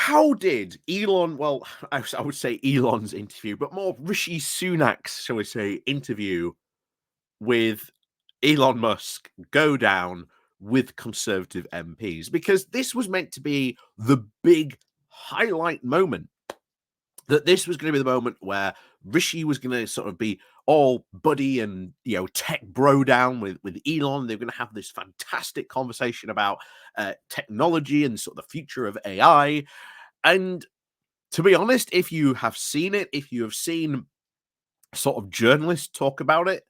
how did Elon, well, I would say Elon's interview, but more Rishi Sunak's, shall we say, interview with Elon Musk go down with Conservative MPs? Because this was meant to be the big highlight moment, that this was going to be the moment where Rishi was going to sort of be all buddy and tech bro down with Elon. They're going to have this fantastic conversation about technology and sort of the future of AI. And to be honest, if you have seen it, if you have seen sort of journalists talk about it,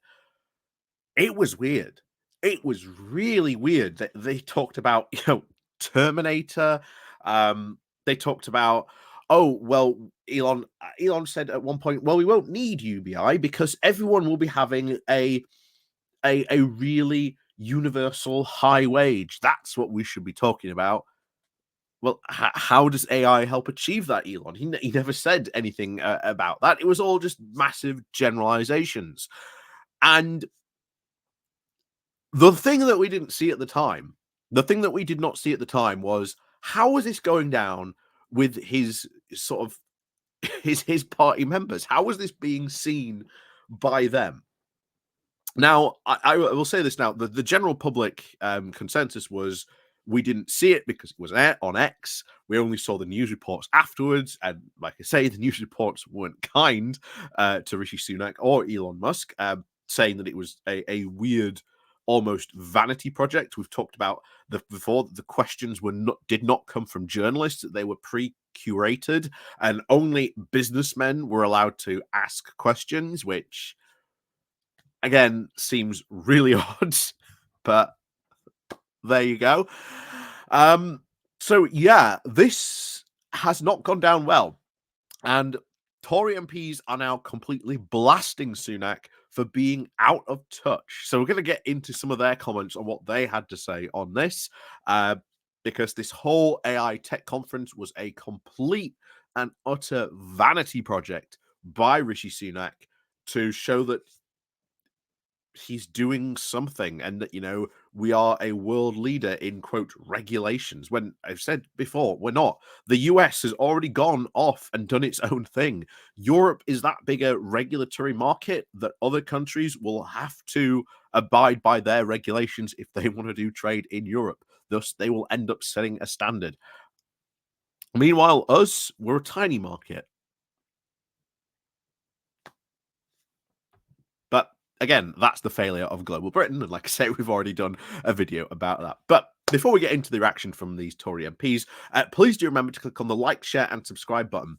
it was weird. It was really weird that they talked about, Terminator. They talked about, oh, well, Elon said at one point, well, we won't need UBI because everyone will be having a really universal high wage. That's what we should be talking about. Well, how does AI help achieve that, Elon? He never said anything about that. It was all just massive generalizations. And the thing that we didn't see at the time, the thing that we did not see at the time was, how was this going down with his sort of his party members? How was this being seen by them? Now, I will say this now: the general public consensus was we didn't see it because it was on X. We only saw the news reports afterwards, and like I say, the news reports weren't kind to Rishi Sunak or Elon Musk, saying that it was a weird, almost vanity project. We've talked about before the questions did not come from journalists; they were pre-curated, and only businessmen were allowed to ask questions, which again seems really odd, but there you go. So yeah, this has not gone down well, and Tory MPs are now completely blasting Sunak for being out of touch. So we're going to get into some of their comments on what they had to say on this, because this whole AI tech conference was a complete and utter vanity project by Rishi Sunak to show that he's doing something and that we are a world leader in quote regulations, when I've said before we're not. The US has already gone off and done its own thing. Europe is that bigger regulatory market that other countries will have to abide by their regulations if they want to do trade in Europe. Thus they will end up setting a standard. Meanwhile, we're a tiny market. But again, that's the failure of global Britain. And like I say, we've already done a video about that. But before we get into the reaction from these Tory MPs, please do remember to click on the like, share, and subscribe button.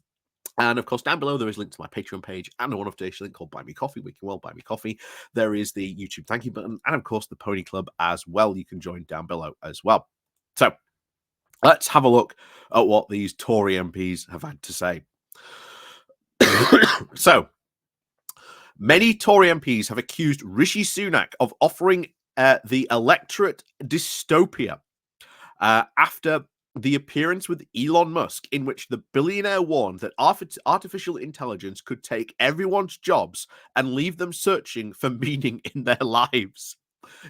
And of course, down below, there is a link to my Patreon page and a one-off donation link called Buy Me Coffee, where you can buy me coffee. There is the YouTube thank you button, and of course, the Pony Club as well. You can join down below as well. So let's have a look at what these Tory MPs have had to say. So, many Tory MPs have accused Rishi Sunak of offering the electorate dystopia after the appearance with Elon Musk, in which the billionaire warned that artificial intelligence could take everyone's jobs and leave them searching for meaning in their lives.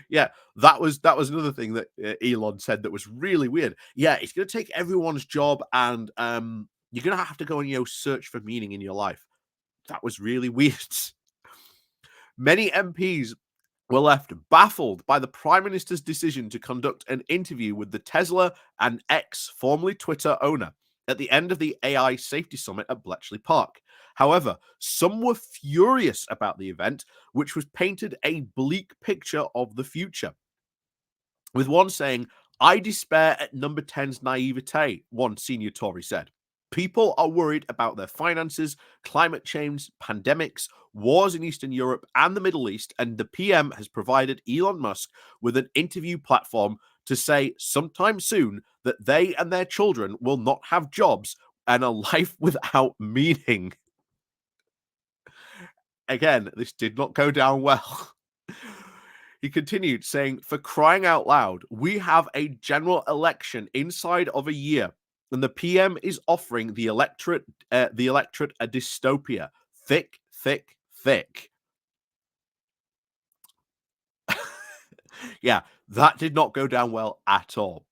Yeah, that was another thing that Elon said that was really weird. Yeah, it's going to take everyone's job, and you're going to have to go and search for meaning in your life. That was really weird. Many MPs were left baffled by the Prime Minister's decision to conduct an interview with the Tesla and X, formerly Twitter owner, at the end of the AI Safety Summit at Bletchley Park. However, some were furious about the event, which was painted a bleak picture of the future, with one saying, "I despair at number 10's naivete," one senior Tory said. People are worried about their finances, climate change, pandemics, wars in Eastern Europe and the Middle East, and the PM has provided Elon Musk with an interview platform to say sometime soon that they and their children will not have jobs and a life without meaning. Again, this did not go down well. He continued saying, "For crying out loud, we have a general election inside of a year, and the PM is offering the electorate a dystopia. Thick, thick, thick." Yeah, that did not go down well at all.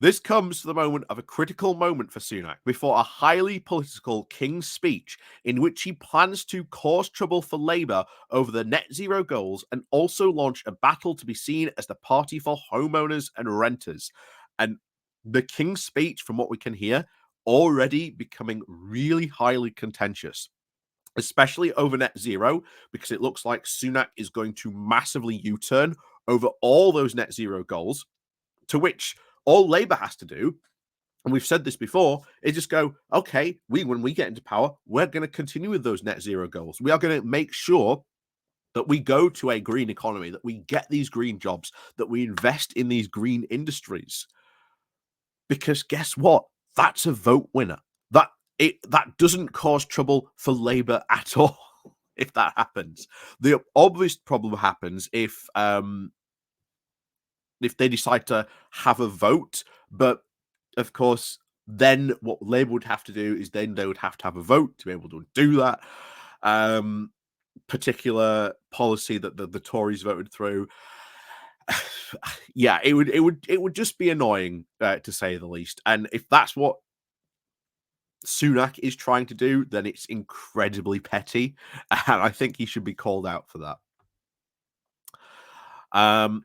This comes to the moment of a critical moment for Sunak before a highly political King's Speech in which he plans to cause trouble for Labour over the net zero goals and also launch a battle to be seen as the party for homeowners and renters. And the King's Speech, from what we can hear, already becoming really highly contentious, especially over net zero, because it looks like Sunak is going to massively U-turn over all those net zero goals, to which all Labour has to do, and we've said this before, is just go, okay, when we get into power, we're going to continue with those net zero goals. We are going to make sure that we go to a green economy, that we get these green jobs, that we invest in these green industries. Because guess what? That's a vote winner. That doesn't cause trouble for Labour at all if that happens. The obvious problem happens if they decide to have a vote, but of course, then what Labour would have to do is then they would have to have a vote to be able to do that particular policy that the Tories voted through. Yeah, it would just be annoying to say the least. And if that's what Sunak is trying to do, then it's incredibly petty, and I think he should be called out for that.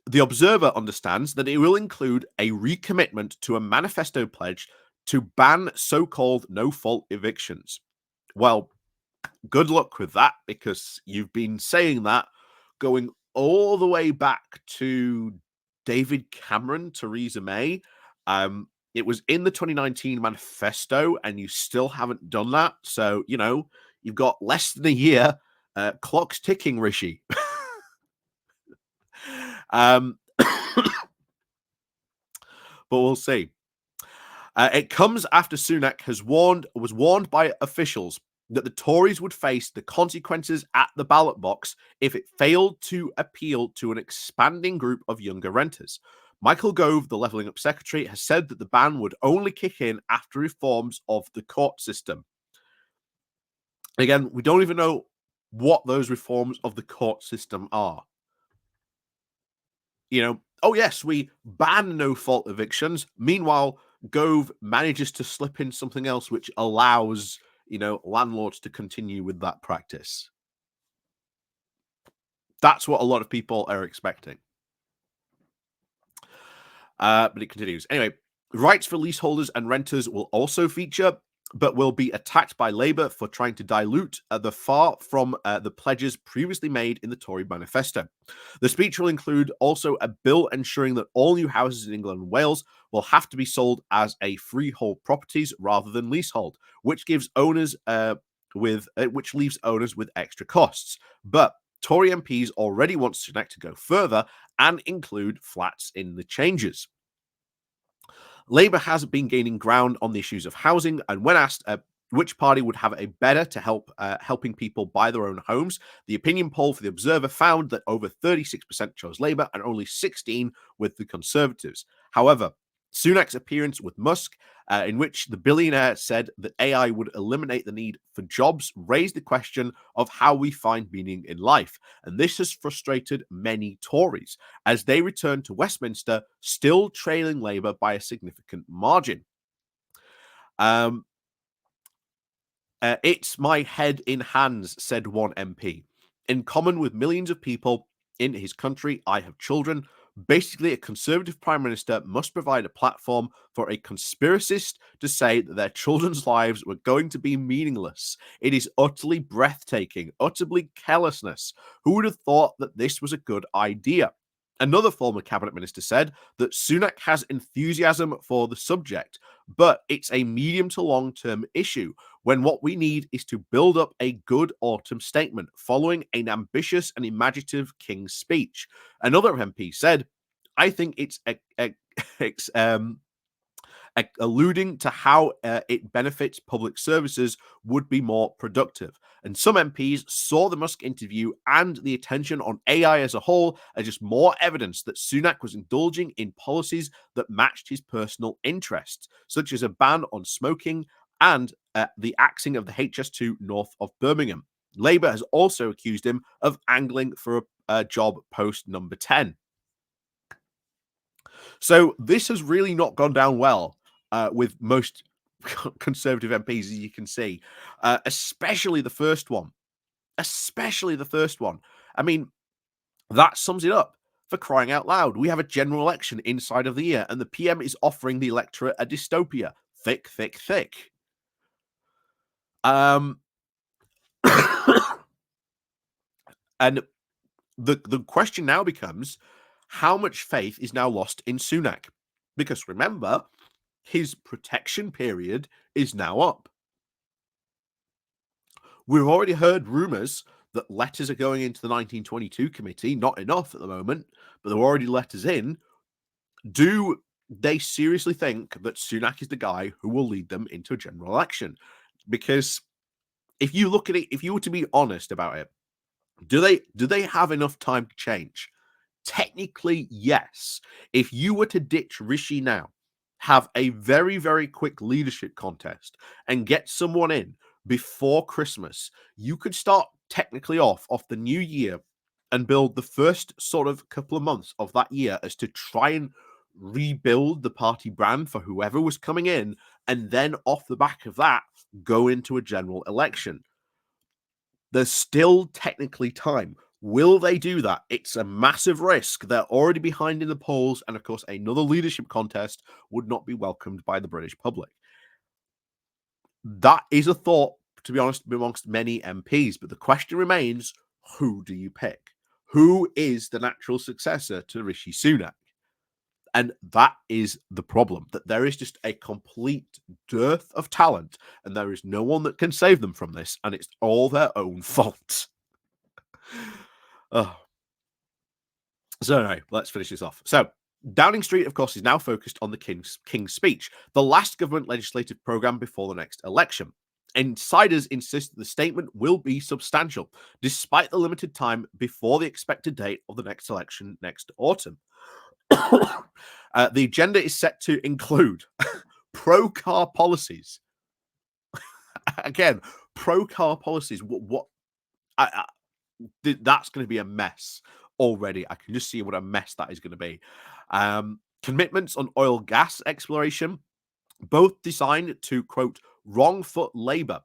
The Observer understands that it will include a recommitment to a manifesto pledge to ban so-called no-fault evictions. Well, good luck with that, because you've been saying that going all the way back to David Cameron, Theresa May. It was in the 2019 manifesto, and you still haven't done that. So, you've got less than a year. Clock's ticking, Rishi. But we'll see. It comes after Sunak was warned by officials that the Tories would face the consequences at the ballot box if it failed to appeal to an expanding group of younger renters. Michael Gove, the Levelling Up Secretary, has said that the ban would only kick in after reforms of the court system. Again, we don't even know what those reforms of the court system are. Oh yes, we ban no-fault evictions. Meanwhile, Gove manages to slip in something else which allows, landlords to continue with that practice. That's what a lot of people are expecting. But it continues. Anyway, rights for leaseholders and renters will also feature, but will be attacked by Labour for trying to dilute the far from the pledges previously made in the Tory manifesto. The speech will include also a bill ensuring that all new houses in England and Wales will have to be sold as a freehold properties rather than leasehold, which gives owners which leaves owners with extra costs. But Tory MPs already want Sunak to go further and include flats in the changes. Labour has been gaining ground on the issues of housing, and when asked which party would have a better to helping people buy their own homes, the opinion poll for the Observer found that over 36% chose Labour and only 16% with the Conservatives. However, Sunak's appearance with Musk, in which the billionaire said that AI would eliminate the need for jobs, raised the question of how we find meaning in life. And this has frustrated many Tories as they return to Westminster, still trailing Labour by a significant margin. It's my head in hands, said one MP. In common with millions of people in his country, I have children. Basically, a Conservative Prime Minister must provide a platform for a conspiracist to say that their children's lives were going to be meaningless. It is utterly breathtaking, utterly carelessness. Who would have thought that this was a good idea? Another former cabinet minister said that Sunak has enthusiasm for the subject, but it's a medium to long-term issue when what we need is to build up a good autumn statement following an ambitious and imaginative King's Speech. Another MP said, I think it's alluding to how it benefits public services would be more productive. And some MPs saw the Musk interview and the attention on AI as a whole as just more evidence that Sunak was indulging in policies that matched his personal interests, such as a ban on smoking and the axing of the HS2 north of Birmingham. Labour has also accused him of angling for a job post number 10. So this has really not gone down well with most Conservative MPs, as you can see, especially the first one. Especially the first one. I mean, that sums it up. For crying out loud, we have a general election inside of the year, and the PM is offering the electorate a dystopia. Thick, thick, thick. And the question now becomes, how much faith is now lost in Sunak? Because remember, his protection period is now up. We've already heard rumours that letters are going into the 1922 committee, not enough at the moment, but there are already letters in. Do they seriously think that Sunak is the guy who will lead them into a general election? Because if you look at it, if you were to be honest about it, do they have enough time to change? Technically, yes. If you were to ditch Rishi now, have a very, very quick leadership contest and get someone in before Christmas, you could start technically off the new year and build the first sort of couple of months of that year as to try and rebuild the party brand for whoever was coming in, and then off the back of that, go into a general election. There's still technically time. Will they do that? It's a massive risk. They're already behind in the polls, and of course, another leadership contest would not be welcomed by the British public. That is a thought, to be honest, amongst many MPs. But the question remains, who do you pick? Who is the natural successor to Rishi Sunak? And that is the problem, that there is just a complete dearth of talent, and there is no one that can save them from this, and it's all their own fault. Oh. So anyway, let's finish this off. So Downing Street, of course, is now focused on the King's speech, the last government legislative programme before the next election. Insiders insist that the statement will be substantial, despite the limited time before the expected date of the next election next autumn. The agenda is set to include pro-car policies. Again, pro-car policies. That's going to be a mess already. I can just see what a mess that is going to be. Commitments on oil gas exploration, both designed to, quote, wrong foot Labour.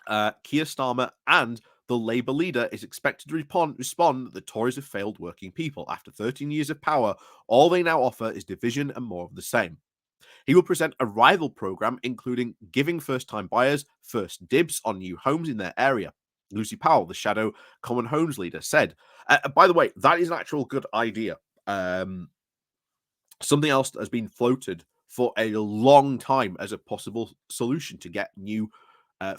Keir Starmer and the Labour leader is expected to respond that the Tories have failed working people. After 13 years of power, all they now offer is division and more of the same. He will present a rival programme, including giving first-time buyers first dibs on new homes in their area. Lucy Powell, the shadow Common Homes leader, said, by the way, that is an actual good idea. Something else that has been floated for a long time as a possible solution to get new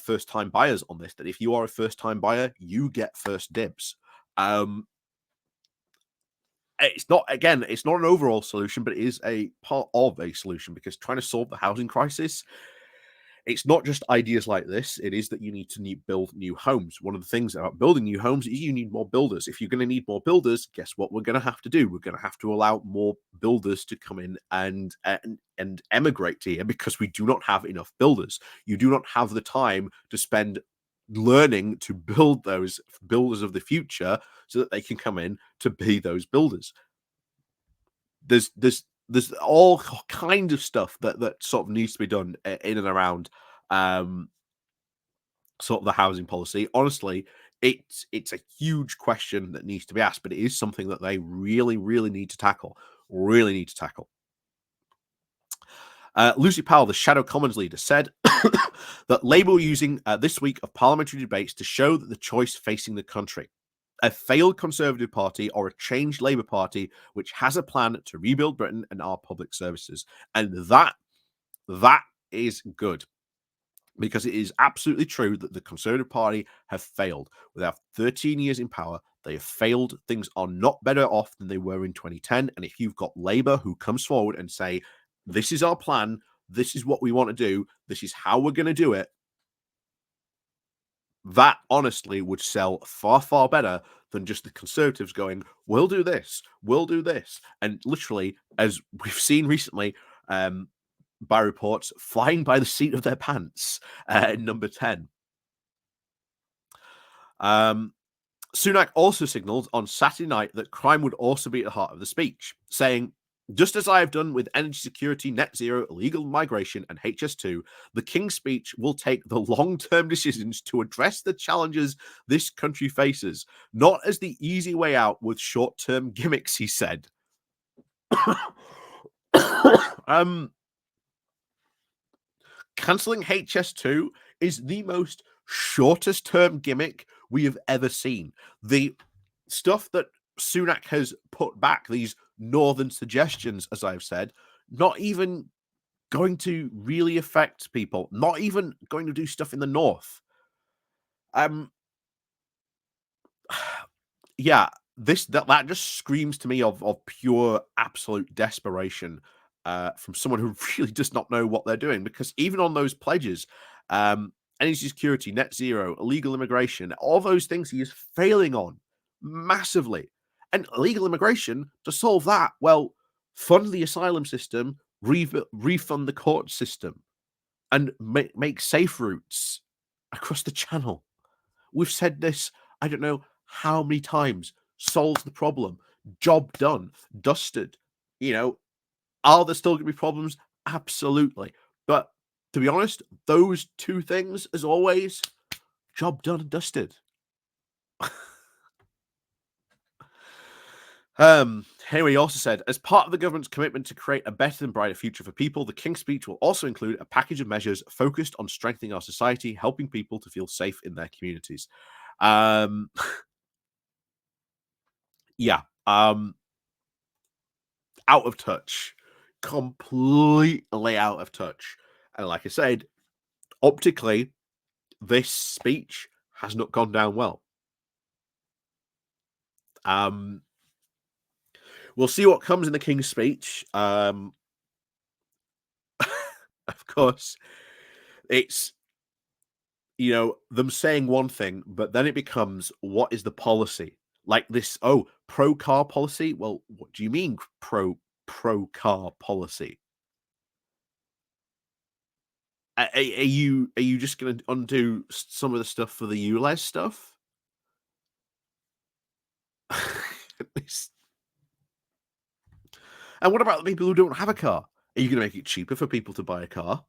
first-time buyers on this, that if you are a first-time buyer, you get first dibs. It's not an overall solution, but it is a part of a solution, because trying to solve the housing crisis, it's not just ideas like this. It is that you need to build new homes. One of the things about building new homes is you need more builders. If you're going to need more builders, guess what we're going to have to do? We're going to have to allow more builders to come in and emigrate here, because we do not have enough builders. You do not have the time to spend learning to build those builders of the future so that they can come in to be those builders. There's all kind of stuff that sort of needs to be done in and around sort of the housing policy. Honestly, it's a huge question that needs to be asked, but it is something that they really, really need to tackle. Really need to tackle. Lucy Powell, the Shadow Commons leader, said that Labour were using this week of parliamentary debates to show that the choice facing the country, a failed Conservative Party or a changed Labour Party, which has a plan to rebuild Britain and our public services. And that is good, because it is absolutely true that the Conservative Party have failed. Without 13 years in power, they have failed. Things are not better off than they were in 2010. And if you've got Labour who comes forward and say, this is our plan, this is what we want to do, this is how we're going to do it, that honestly would sell far, far better than just the Conservatives going, we'll do this, and literally, as we've seen recently, by reports, flying by the seat of their pants. Number 10. Sunak also signalled on Saturday night that crime would also be at the heart of the speech, saying, Just as I have done with energy security, net zero, illegal migration, and HS2, the King's speech will take the long term decisions to address the challenges this country faces, not as the easy way out with short term gimmicks, he said. um, Cancelling HS2 is the most shortest term gimmick we have ever seen. The stuff that Sunak has put back, these northern suggestions, as I've said, not even going to really affect people, not even going to do stuff in the north. Um, yeah, that just screams to me of pure absolute desperation from someone who really does not know what they're doing. Because even on those pledges, energy security, net zero, illegal immigration, all those things he is failing on massively. And illegal immigration, to solve that, well, fund the asylum system, refund the court system, and make safe routes across the channel. We've said this, I don't know how many times. Solves the problem. Job done. Dusted. You know, are there still going to be problems? Absolutely. But to be honest, those two things, as always, job done and dusted. Henry also said, as part of the government's commitment to create a better and brighter future for people, the King's speech will also include a package of measures focused on strengthening our society, helping people to feel safe in their communities. Yeah. Out of touch. Completely out of touch. And like I said, optically, this speech has not gone down well. We'll see what comes in the King's speech. Of course, it's them saying one thing, but then it becomes what is the policy? Like this, pro car policy. Well, what do you mean pro car policy? Are you just going to undo some of the stuff for the ULEZ stuff? And what about the people who don't have a car? Are you going to make it cheaper for people to buy a car?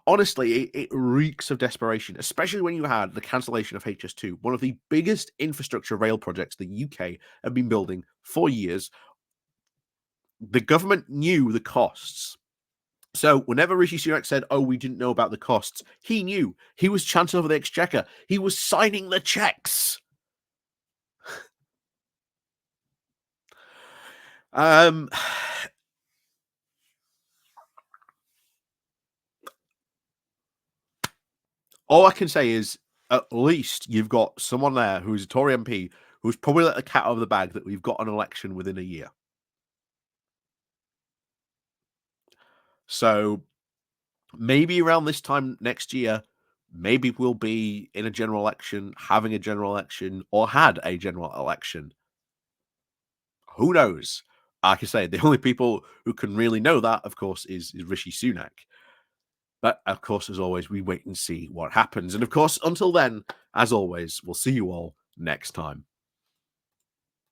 Honestly, it reeks of desperation, especially when you had the cancellation of HS2, one of the biggest infrastructure rail projects the UK have been building for years. The government knew the costs. So whenever Rishi Sunak said, we didn't know about the costs, he knew. He was Chancellor of the Exchequer. He was signing the checks. All I can say is, at least you've got someone there who's a Tory MP who's probably let the cat out of the bag that we've got an election within a year. So maybe around this time next year, maybe we'll be in a general election, having a general election, or had a general election. Who knows? Like I say, the only people who can really know that, of course, is Rishi Sunak. But of course, as always, we wait and see what happens. And of course, until then, as always, we'll see you all next time.